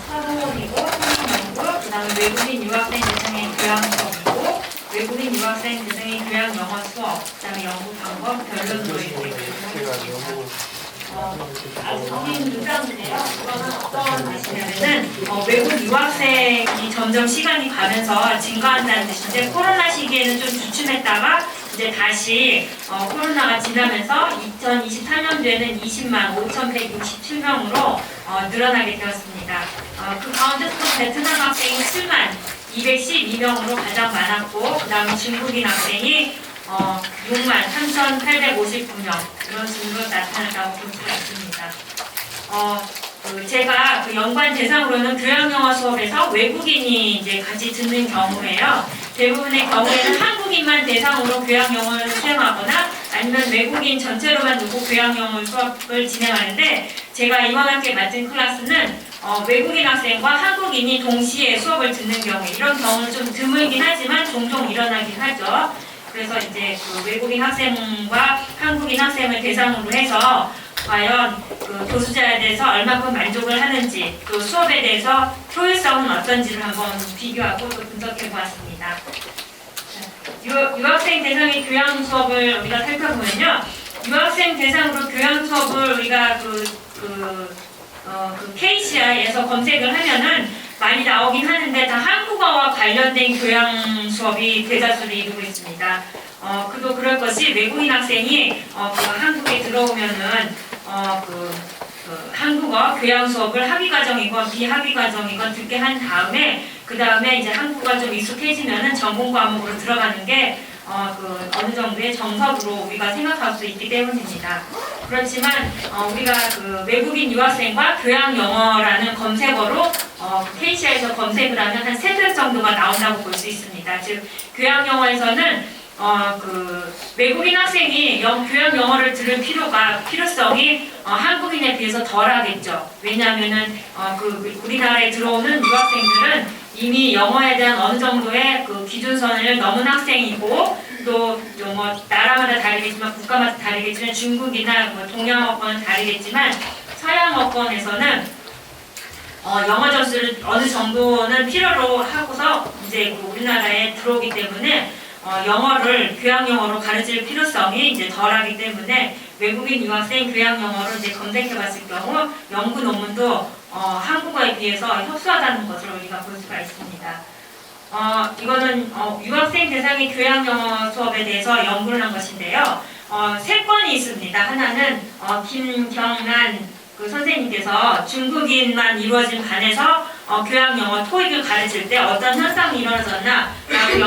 서론이고 통일연구, 그 다음에 외국인 유학생 대상의 교양 수업이고 외국인 유학생 대상의 교양 영어 수업, 그 다음에 연구 방법, 결론으로 이렇게 있습니다. 선생님 문장인데요. 이거는 어떤 뜻이냐면은 외국 유학생이 점점 시간이 가면서 증가한다는 뜻인데 코로나 시기에는 좀 주춤했다가 이제 다시 코로나가 지나면서 2023년도에는 20만 5,167명으로 늘어나게 되었습니다. 그 가운데 또 베트남 학생이 7만 212명으로 가장 많았고 그 다음에 중국인 학생이 6만 3,859명 이런 수로 나타났다고 볼 수가 있습니다. 제가 그 연관 대상으로는 교양영어 수업에서 외국인이 이제 같이 듣는 경우에요. 대부분의 경우에는 한국인만 대상으로 교양영어를 수행하거나 아니면 외국인 전체로만 두고 교양영어 수업을 진행하는데 제가 이번 학기에 맡은 클래스는 외국인 학생과 한국인이 동시에 수업을 듣는 경우 이런 경우는 좀 드물긴 하지만 종종 일어나긴 하죠. 그래서 이제 그 외국인 학생과 한국인 학생을 대상으로 해서 과연 그 교수자에 대해서 얼마큼 만족을 하는지 또 수업에 대해서 효율성은 어떤지를 한번 비교하고 또 분석해 보았습니다. 유학생 대상의 교양 수업을 우리가 살펴보면요. 유학생 대상으로 교양 수업을 우리가 KCI에서 검색을 하면은 많이 나오긴 하는데 다 한국어와 관련된 교양 수업이 대다수를 이루고 있습니다. 그도 그럴 것이 외국인 학생이 한국에 들어오면은 한국어 교양 수업을 학위 과정이건 비학위 과정이건 듣게 한 다음에 그 다음에 이제 한국어가 좀 익숙해지면은 전공 과목으로 들어가는 게 어느 정도의 정석으로 우리가 생각할 수 있기 때문입니다. 그렇지만 우리가 그 외국인 유학생과 교양 영어라는 검색어로 KCI에서 검색을 하면 한 3배 정도가 나온다고 볼 수 있습니다. 즉 교양 영어에서는 외국인 학생이 교양 영어를 들을 필요성이 한국인에 비해서 덜하겠죠. 왜냐하면은 우리나라에 들어오는 유학생들은 이미 영어에 대한 어느 정도의 그 기준선을 넘은 학생이고 또 나라마다 다르겠지만 국가마다 다르겠지만 중국이나 동양어권은 다르겠지만 서양어권에서는 영어 점수를 어느 정도는 필요로 하고서 이제 우리나라에 들어오기 때문에 영어를 교양 영어로 가르칠 필요성이 이제 덜하기 때문에 외국인 유학생 교양 영어로 이제 검색해봤을 경우 연구 논문도 한국어에 비해서 협소하다는 것을 우리가 볼 수가 있습니다. 이거는 유학생 대상의 교양 영어 수업에 대해서 연구를 한 것인데요. 3건이 있습니다. 하나는 김경란 선생님께서 중국인만 이루어진 반에서 교양 영어 토익을 가르칠 때 어떤 현상이 일어나졌나 라고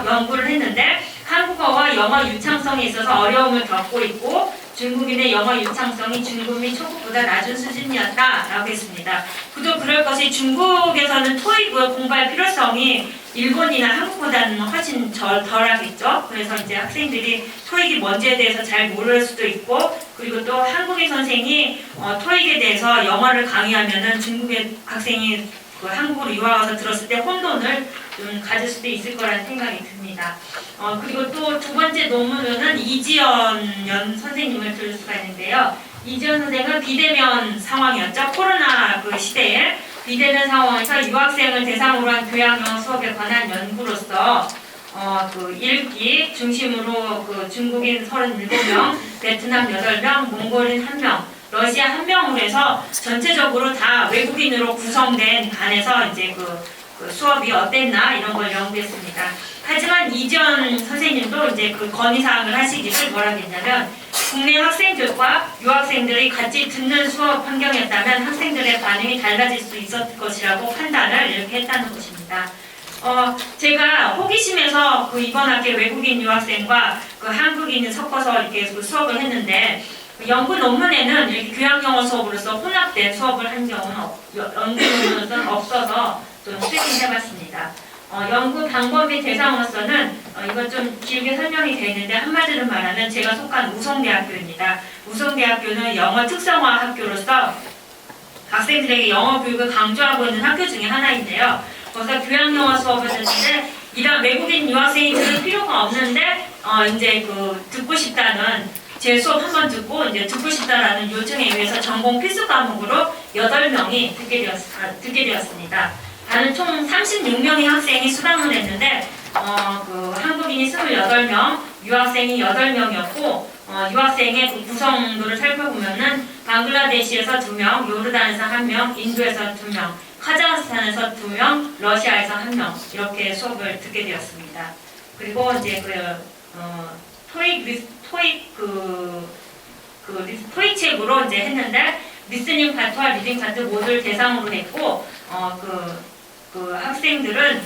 연구를 했는데 한국어와 영어 유창성에 있어서 어려움을 겪고 있고 중국인의 영어 유창성이 중국 및 초급보다 낮은 수준이었다라고 했습니다. 그도 그럴 것이 중국에서는 토익을 공부할 필요성이 일본이나 한국보다는 훨씬 덜하겠죠. 그래서 이제 학생들이 토익이 뭔지에 대해서 잘 모를 수도 있고 그리고 또 한국인 선생이 토익에 대해서 영어를 강의하면은 중국의 학생이 한국으로 유학 와서 들었을 때 혼돈을 좀 가질 수도 있을 거라는 생각이 듭니다. 그리고 또 두 번째 논문은 이지연 선생님을 들을 수가 있는데요. 이지연 선생은 비대면 상황이었죠. 코로나 시대에 비대면 상황에서 유학생을 대상으로 한 교양 영어 수업에 관한 연구로서 읽기 중심으로 중국인 37명, 베트남 8명, 몽골인 1명, 러시아 1명으로 해서 전체적으로 다 외국인으로 구성된 반에서 이제 수업이 어땠나 이런 걸 연구했습니다. 하지만 이지연 선생님도 이제 건의사항을 하시기를 뭐라고 했냐면 국내 학생들과 유학생들이 같이 듣는 수업 환경이었다면 학생들의 반응이 달라질 수 있었을 것이라고 판단을 이렇게 했다는 것입니다. 제가 호기심에서 이번 학기에 외국인 유학생과 한국인을 섞어서 이렇게 수업을 했는데 연구 논문에는 이렇게 교양 영어 수업으로서 혼합된 수업을 한 경우는 연구 논문으로서는 없어서 좀 추진해봤습니다. 연구 방법 및 대상으로서는 이건 좀 길게 설명이 되어 있는데 한마디로 말하면 제가 속한 우송대학교입니다. 우송대학교는 영어 특성화 학교로서 학생들에게 영어 교육을 강조하고 있는 학교 중에 하나인데요. 거기서 교양 영어 수업을 듣는데 이런 외국인 유학생이 들을 필요가 없는데 이제 듣고 싶다는 제 수업 한 번 듣고 이제 듣고 싶다라는 요청에 의해서 전공 필수 과목으로 8명이 듣게 되었습니다. 나는 총 36명의 학생이 수강을 했는데 그 한국인이 28명, 유학생이 8명이었고 유학생의 그 구성도를 살펴보면은 방글라데시에서 2명, 요르단에서 1명, 인도에서 2명, 카자흐스탄에서 2명, 러시아에서 1명 이렇게 수업을 듣게 되었습니다. 그리고 이제 토익 책으로 이제 했는데 리스닝 파트와 리딩 파트 모두를 대상으로 했고 그 학생들은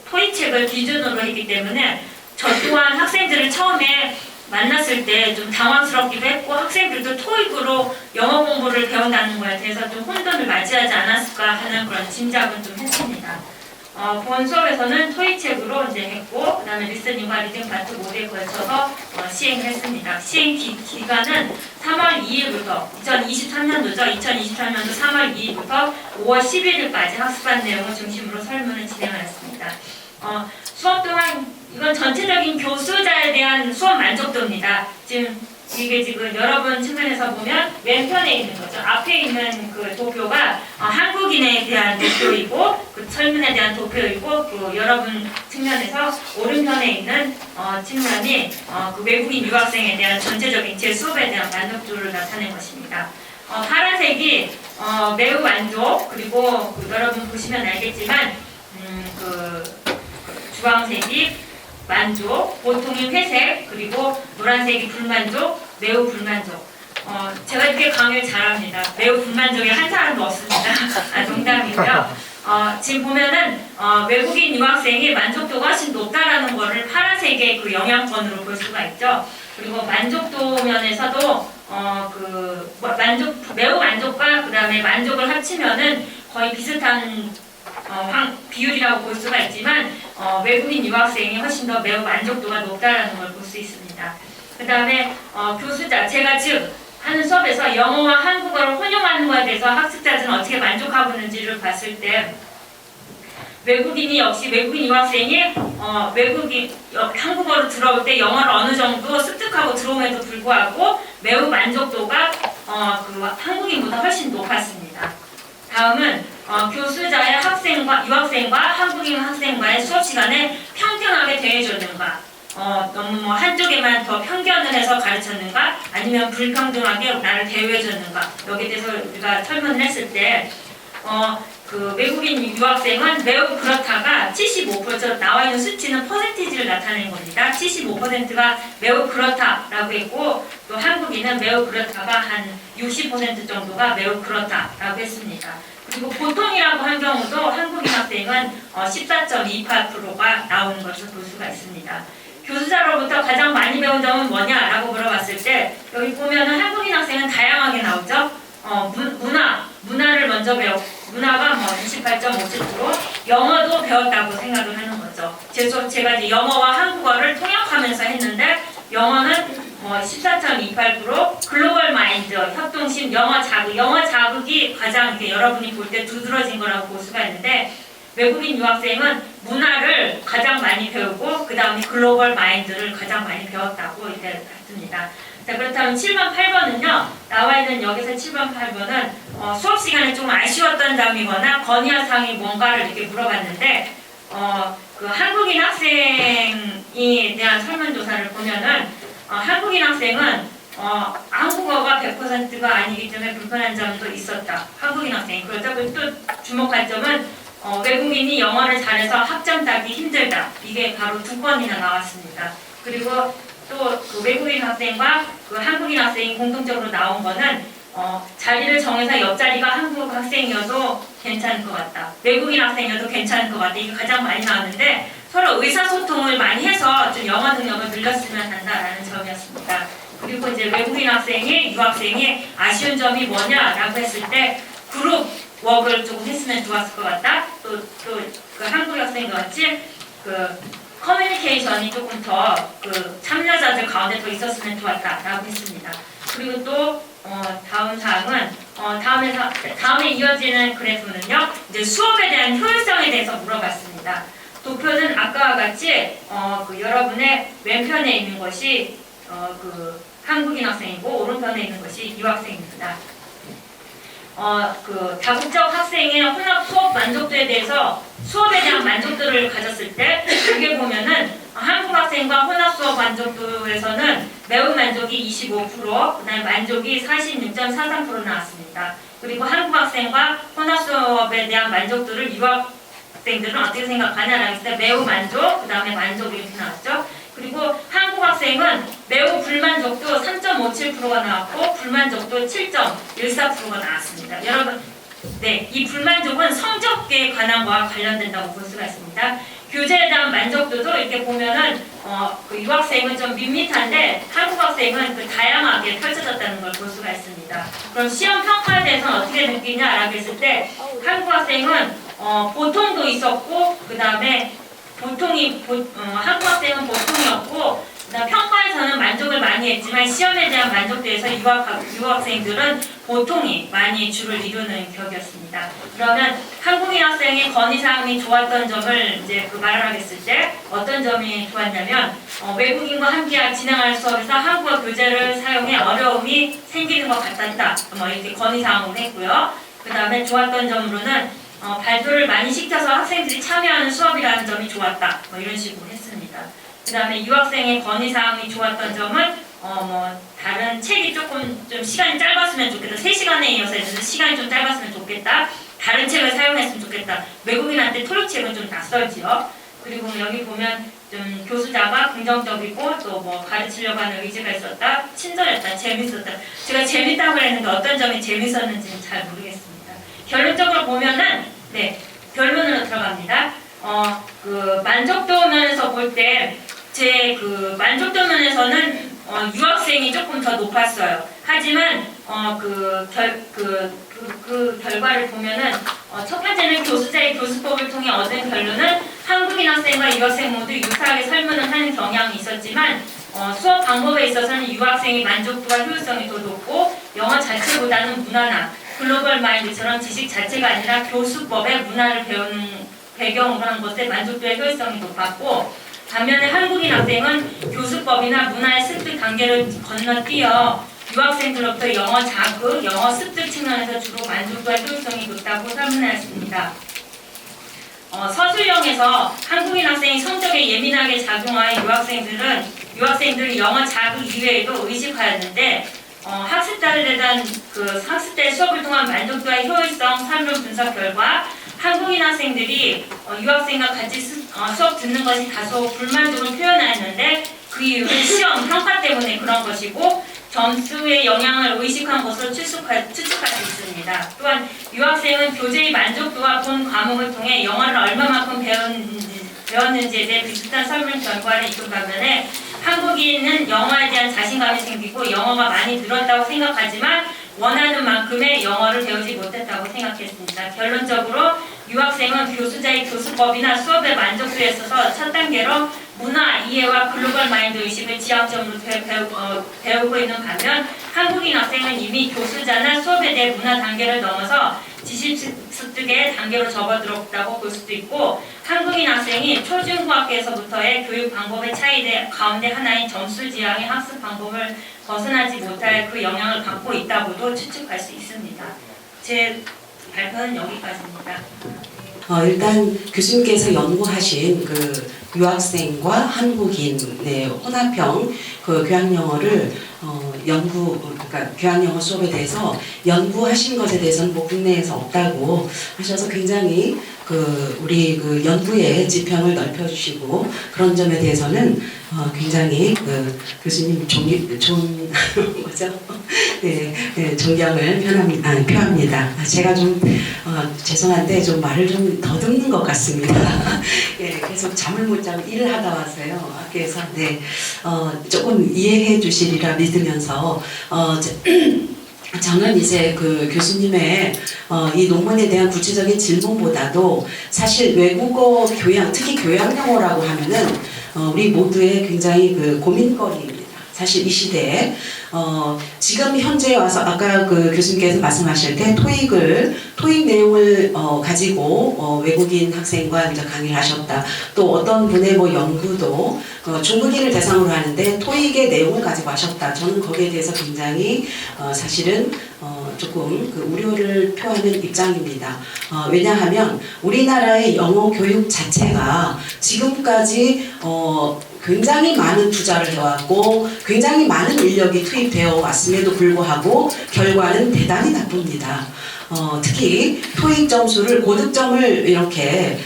토익 책을 기준으로 했기 때문에 저 또한 학생들을 처음에 만났을 때 좀 당황스럽기도 했고 학생들도 토익으로 영어 공부를 배운다는 거에 대해서 좀 혼돈을 맞이하지 않았을까 하는 그런 짐작은 좀 했습니다. 본 수업에서는 토익 책으로 이제 했고 그다음에 리스닝과 리딩 파트 모두에 걸쳐서 시행을 했습니다. 시행 기간은 3월 2일부터 2023년도죠. 2023년도 3월 2일부터 5월 11일까지 학습한 내용을 중심으로 설문을 진행하였습니다. 수업 동안 이건 전체적인 교수자에 대한 수업 만족도입니다. 지금 여러분 측면에서 보면 왼편에 있는 거죠. 앞에 있는 그 도표가 한국인에 대한 도표이고 그 설문에 대한 도표이고 그 여러분 측면에서 오른편에 있는 측면이 그 외국인 유학생에 대한 전체적인 제 수업에 대한 만족도를 나타낸 것입니다. 파란색이 매우 만족 그리고 여러분 보시면 알겠지만 주황색이 만족, 보통인 회색, 그리고 노란색이 불만족, 매우 불만족. 제가 이렇게 강의를 잘합니다. 매우 불만족에 한 사람도 없습니다. 농담이고요. 지금 보면은 외국인 유학생이 만족도가 훨씬 높다라는 것을 파란색의 그 영향권으로 볼 수가 있죠. 그리고 만족도 면에서도 매우 만족과 그 다음에 만족을 합치면은 거의 비슷한 비율이라고 볼 수가 있지만 외국인 유학생이 훨씬 더 매우 만족도가 높다라는 걸 볼 수 있습니다. 그 다음에 교수자, 제가 즉 하는 수업에서 영어와 한국어를 혼용하는 것에 대해서 학습자들은 어떻게 만족하고 있는지를 봤을 때 외국인 유학생이 한국어로 들어올 때 영어를 어느 정도 습득하고 들어옴에도 불구하고 매우 만족도가 한국인보다 훨씬 높았습니다. 다음은 교수자의 유학생과 한국인 학생과의 수업 시간에 평등하게 대해줬는가, 너무 한쪽에만 더 편견을 해서 가르쳤는가, 아니면 불평등하게 나를 대우해줬는가, 여기에 대해서 우리가 설문을 했을 때 그 외국인 유학생은 매우 그렇다가 75%, 나와 있는 수치는 퍼센티지를 나타내는 겁니다. 75%가 매우 그렇다라고 했고 또 한국인은 매우 그렇다가 한 60% 정도가 매우 그렇다라고 했습니다. 그리고 보통이라고 한 경우도 한국인 학생은 14.28%가 나오는 것을 볼 수가 있습니다. 교수자로부터 가장 많이 배운 점은 뭐냐라고 물어봤을 때 여기 보면은 한국인 학생은 다양하게 나오죠. 문화를 먼저 배웠고 문화가 28.57%, 영어도 배웠다고 생각을 하는 거죠. 제가 이제 영어와 한국어를 통역하면서 했는데 영어는 14.28%, 글로벌 마인드, 협동심, 영어 자극이 가장 이렇게 여러분이 볼 때 두드러진 거라고 볼 수가 있는데 외국인 유학생은 문화를 가장 많이 배우고 그 다음에 글로벌 마인드를 가장 많이 배웠다고 이렇게 봤습니다. 자, 그렇다면 7번, 8번은요. 나와 있는 여기서 7번, 8번은 수업 시간에 좀 아쉬웠던 점이거나 건의할 사항이 뭔가를 이렇게 물어봤는데 그 한국인 학생에 대한 설문조사를 보면은 한국인 학생은 한국어가 100%가 아니기 때문에 불편한 점도 있었다. 한국인 학생이. 그렇다고 또 주목할 점은 외국인이 영어를 잘해서 학점 따기 힘들다. 이게 바로 2건이나 나왔습니다. 그리고 또 그 외국인 학생과 그 한국인 학생이 공통적으로 나온 거는 자리를 정해서 옆자리가 한국 학생이어도 괜찮을 것 같다. 외국인 학생이어도 괜찮을 것 같다. 이게 가장 많이 나왔는데 서로 의사소통을 많이 해서 좀 영어 능력을 늘렸으면 한다라는 점이었습니다. 그리고 이제 외국인 학생이 유학생이 아쉬운 점이 뭐냐라고 했을 때 그룹 워크를 조금 했으면 좋았을 것 같다. 또 그 한국 학생과 같이 그 커뮤니케이션이 조금 더 그 참여자들 가운데 더 있었으면 좋았다라고 했습니다. 그리고 또 다음 사항은 다음에 이어지는 그래프는요. 이제 수업에 대한 효율성에 대해서 물어봤습니다. 도표는 아까와 같이 그 여러분의 왼편에 있는 것이 그 한국인 학생이고 오른편에 있는 것이 유학생입니다. 그 다국적 학생의 혼합 수업 만족도에 대해서 수업에 대한 만족도를 가졌을 때 여기 보면은 한국 학생과 혼합 수업 만족도에서는 매우 만족이 25%, 그다음에 만족이 46.43% 나왔습니다. 그리고 한국 학생과 혼합 수업에 대한 만족도를 유학생들은 어떻게 생각하냐라고 했을 때 매우 만족, 그다음에 만족 이렇게 나왔죠. 그리고 한국 학생은 매우 불만족도 3.57%가 나왔고 불만족도 7.14%가 나왔습니다. 여러분, 네, 이 불만족은 성적에 관한 거와 관련된다고 볼 수가 있습니다. 교재에 대한 만족도도 이렇게 보면은 그 유학생은 좀 밋밋한데 한국 학생은 그 다양하게 펼쳐졌다는 걸 볼 수가 있습니다. 그럼 시험 평가에 대해서는 어떻게 느끼냐라고 했을 때 한국 학생은 보통도 있었고 그 다음에 한국 학생은 보통이었고 평가에서는 만족을 많이 했지만 시험에 대한 만족도에서 유학생들은 보통이 많이 주를 이루는 격이었습니다. 그러면 한국인 학생의 건의사항이 좋았던 점을 이제 말을 하겠을 때 어떤 점이 좋았냐면 외국인과 함께 진행할 수업에서 한국어 교재를 사용해 어려움이 생기는 것 같았다. 이렇게 건의사항을 했고요. 그 다음에 좋았던 점으로는 발표를 많이 시켜서 학생들이 참여하는 수업이라는 점이 좋았다. 이런 식으로 했습니다. 그 다음에 유학생의 건의사항이 좋았던 점은 다른 책이 조금 좀 시간이 짧았으면 좋겠다. 3시간에 이어서 했는데 시간이 좀 짧았으면 좋겠다. 다른 책을 사용했으면 좋겠다. 외국인한테 토익책은 좀 낯설지요. 그리고 여기 보면 좀 교수자가 긍정적이고 또 가르치려고 하는 의지가 있었다. 친절했다. 재밌었다. 제가 재밌다고 했는데 어떤 점이 재밌었는지는 잘 모르겠습니다. 결론적으로 보면은 결론으로 들어갑니다. 그 만족도 면에서 볼 때 제 그 만족도 면에서는 유학생이 조금 더 높았어요. 하지만 그 결과를 보면은 첫 번째는 교수자의 교수법을 통해 얻은 결론은 한국인 학생과 유학생 모두 유사하게 설문을 하는 경향이 있었지만 수업 방법에 있어서는 유학생의 만족도와 효율성이 더 높고 영어 자체보다는 문화나 글로벌 마인드처럼 지식 자체가 아니라 교수법의 문화를 배우는 배경으로 한 것에 만족도의 효율성이 높았고 반면에 한국인 학생은 교수법이나 문화의 습득 단계를 건너뛰어 유학생들로부터 영어 자극, 영어 습득 측면에서 주로 만족도와 효율성이 높다고 설문하였습니다. 서술형에서 한국인 학생이 성적에 예민하게 작용하여 유학생들은 영어 자극 이외에도 의식하였는데 학습자들에 대한 학습자의 수업을 통한 만족도와 효율성 설문 분석 결과 한국인 학생들이 유학생과 같이 수업 듣는 것이 다소 불만족을 표현하였는데 그 이유는 시험, 평가 때문에 그런 것이고 점수의 영향을 의식한 것으로 추측할 수 있습니다. 또한 유학생은 교재의 만족도와 본 과목을 통해 영어를 얼마만큼 배웠는지에 대해 비슷한 설문 결과를 이룬 반면에 한국인은 영어에 대한 자신감이 생기고 영어가 많이 늘었다고 생각하지만 원하는 만큼의 영어를 배우지 못했다고 생각했습니다. 결론적으로 유학생은 교수자의 교수법이나 수업의 만족도에 있어서 첫 단계로 문화 이해와 글로벌 마인드 의식을 지향점으로 배우고 있는 반면 한국인 학생은 이미 교수자나 수업에 대해 문화 단계를 넘어서 지식 습득의 단계로 접어들었다고 볼 수도 있고 한국인 학생이 초중고학교에서부터의 교육 방법의 차이 가운데 하나인 점수 지향의 학습 방법을 벗어나지 못할 그 영향을 받고 있다고도 추측할 수 있습니다. 제 발표는 여기까지입니다. 일단 교수님께서 연구하신 그 유학생과 한국인의 혼합형 그 교양영어를 그러니까 교양영어 수업에 대해서 연구하신 것에 대해서는 국내에서 없다고 하셔서 굉장히 우리 연구의 지평을 넓혀주시고 그런 점에 대해서는 굉장히 교수님 좋은 거죠? 네, 존경을 표합니다. 제가 좀 죄송한데 좀 말을 좀 더듬는 것 같습니다. 예, 계속 잠을 못 자고 일을 하다 와서요. 학교에서 조금 이해해 주시리라 믿으면서 저는 이제 교수님의 이 논문에 대한 구체적인 질문보다도 사실 외국어 교양, 특히 교양 영어라고 하면은 우리 모두의 굉장히 고민거리입니다. 사실 이 시대에 지금 현재 와서 아까 그 교수님께서 말씀하실 때 토익 내용을 가지고 외국인 학생과 이제 강의를 하셨다. 또 어떤 분의 뭐 연구도 중국인을 대상으로 하는데 토익의 내용을 가지고 하셨다. 저는 거기에 대해서 굉장히 사실은 조금 그 우려를 표하는 입장입니다. 왜냐하면 우리나라의 영어 교육 자체가 지금까지 굉장히 많은 투자를 해왔고 굉장히 많은 인력이 투입되어 왔음에도 불구하고 결과는 대단히 나쁩니다. 특히 토익 점수를 고득점을 이렇게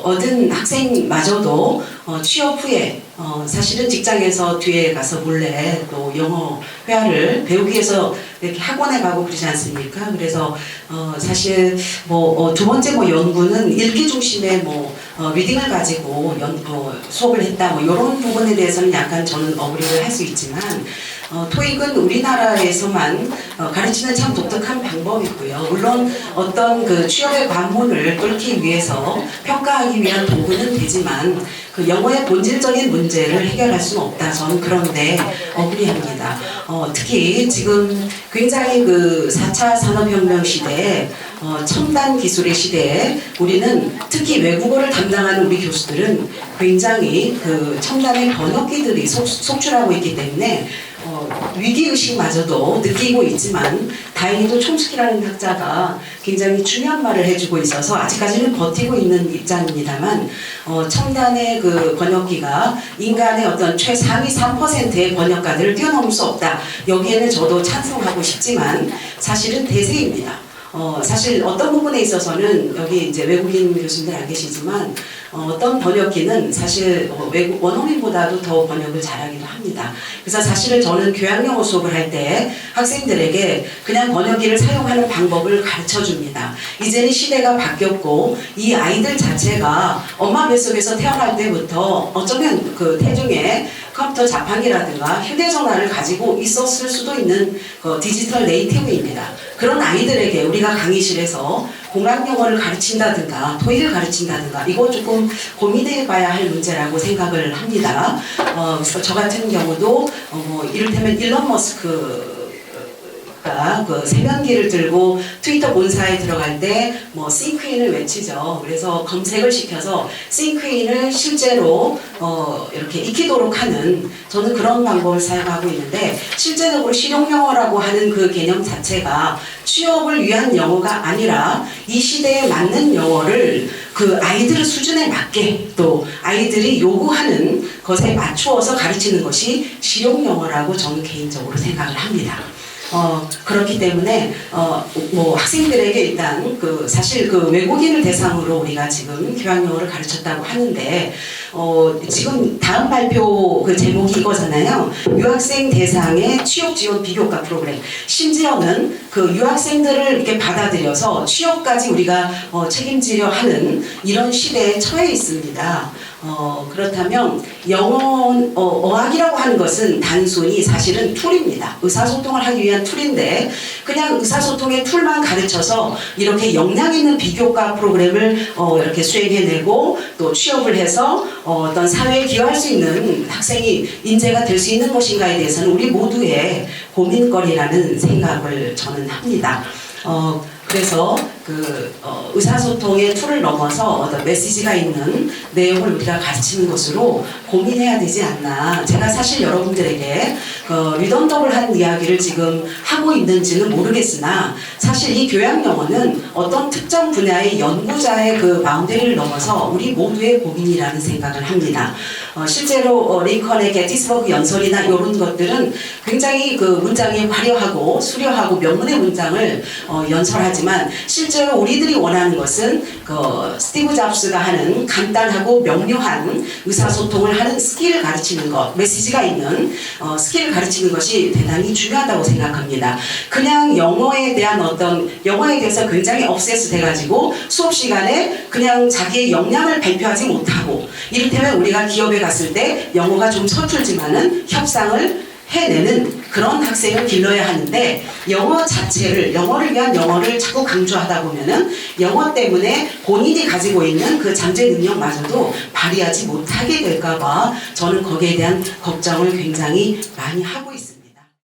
얻은 학생마저도 취업 후에 사실은 직장에서 뒤에 가서 몰래 또 영어 회화를 배우기 위해서 이렇게 학원에 가고 그러지 않습니까? 그래서 사실 뭐 두 번째 뭐 연구는 읽기 중심의 뭐 리딩을 가지고 수업을 했다 뭐 이런 부분에 대해서는 약간 저는 어그리를 할 수 있지만 토익은 우리나라에서만 가르치는 참 독특한 방법이고요. 물론 어떤 그 취업의 관문을 뚫기 위해서 평가하기 위한 도구는 되지만 그 영어의 본질적인 문제를 해결할 수는 없다. 저는 그런데 억울해합니다. 특히 지금 굉장히 그 4차 산업혁명 시대에 첨단 기술의 시대에 우리는 특히 외국어를 담당하는 우리 교수들은 굉장히 그 첨단의 번역기들이 속출하고 있기 때문에 위기의식마저도 느끼고 있지만 다행히도 촘스키라는 학자가 굉장히 중요한 말을 해주고 있어서 아직까지는 버티고 있는 입장입니다만 첨단의 그 번역기가 인간의 어떤 최상위 3%의 번역가들을 뛰어넘을 수 없다. 여기에는 저도 찬성하고 싶지만 사실은 대세입니다. 사실 어떤 부분에 있어서는 여기 이제 외국인 교수님들 알 계시지만 어떤 번역기는 사실 외국 원어민보다도 더 번역을 잘하기도 합니다. 그래서 사실은 저는 교양영어 수업을 할 때 학생들에게 그냥 번역기를 사용하는 방법을 가르쳐 줍니다. 이제는 시대가 바뀌었고 이 아이들 자체가 엄마 뱃속에서 태어날 때부터 어쩌면 그 태중에 컴퓨터 자판기라든가 휴대전화를 가지고 있었을 수도 있는 디지털 네이티브입니다. 그런 아이들에게 우리가 강의실에서 공학영어를 가르친다든가 토익을 가르친다든가 이거 조금 고민해 봐야 할 문제라고 생각을 합니다. 저 같은 경우도 이를테면 일론 머스크가 그 세면기를 들고 트위터 본사에 들어갈 때 뭐 싱크인을 외치죠. 그래서 검색을 시켜서 싱크인을 실제로 이렇게 익히도록 하는 저는 그런 방법을 사용하고 있는데 실제적으로 실용영어라고 하는 그 개념 자체가 취업을 위한 영어가 아니라 이 시대에 맞는 영어를 그 아이들의 수준에 맞게 또 아이들이 요구하는 것에 맞추어서 가르치는 것이 실용영어라고 저는 개인적으로 생각을 합니다. 그렇기 때문에 뭐 학생들에게 일단 그 사실 그 외국인을 대상으로 우리가 지금 교양영어를 가르쳤다고 하는데 지금 다음 발표 그 제목이 이거잖아요. 유학생 대상의 취업 지원 비교과 프로그램. 심지어는 그 유학생들을 이렇게 받아들여서 취업까지 우리가 책임지려 하는 이런 시대에 처해 있습니다. 그렇다면 어학이라고 하는 것은 단순히 사실은 툴입니다. 의사소통을 하기 위한 툴인데 그냥 의사소통의 툴만 가르쳐서 이렇게 역량 있는 비교과 프로그램을 이렇게 수행해내고 또 취업을 해서 어떤 사회에 기여할 수 있는 학생이 인재가 될 수 있는 것인가에 대해서는 우리 모두의 고민거리라는 생각을 저는 합니다. 그래서 그 의사소통의 툴을 넘어서 어떤 메시지가 있는 내용을 우리가 가르치는 것으로 고민해야 되지 않나. 제가 사실 여러분들에게 리던더블한 이야기를 지금 하고 있는지는 모르겠으나 사실 이 교양영어는 어떤 특정 분야의 연구자의 그 바운더리를 넘어서 우리 모두의 고민이라는 생각을 합니다. 실제로 링컨의 게티스버그 연설이나 이런 것들은 굉장히 그 문장이 화려하고 수려하고 명문의 문장을 연설하지만 실제로 우리들이 원하는 것은 그 스티브 잡스가 하는 간단하고 명료한 의사소통을 하는 스킬을 가르치는 것, 메시지가 있는 스킬을 가르치는 것이 대단히 중요하다고 생각합니다. 그냥 영어에 대해서 굉장히 obsess 돼가지고 수업 시간에 그냥 자기의 역량을 발표하지 못하고 이를테면 우리가 기업에 갔을 때 영어가 좀 서툴지만은 협상을 해내는 그런 학생을 길러야 하는데 영어를 위한 영어를 자꾸 강조하다 보면은 영어 때문에 본인이 가지고 있는 그 잠재 능력마저도 발휘하지 못하게 될까봐 저는 거기에 대한 걱정을 굉장히 많이 하고 있습니다.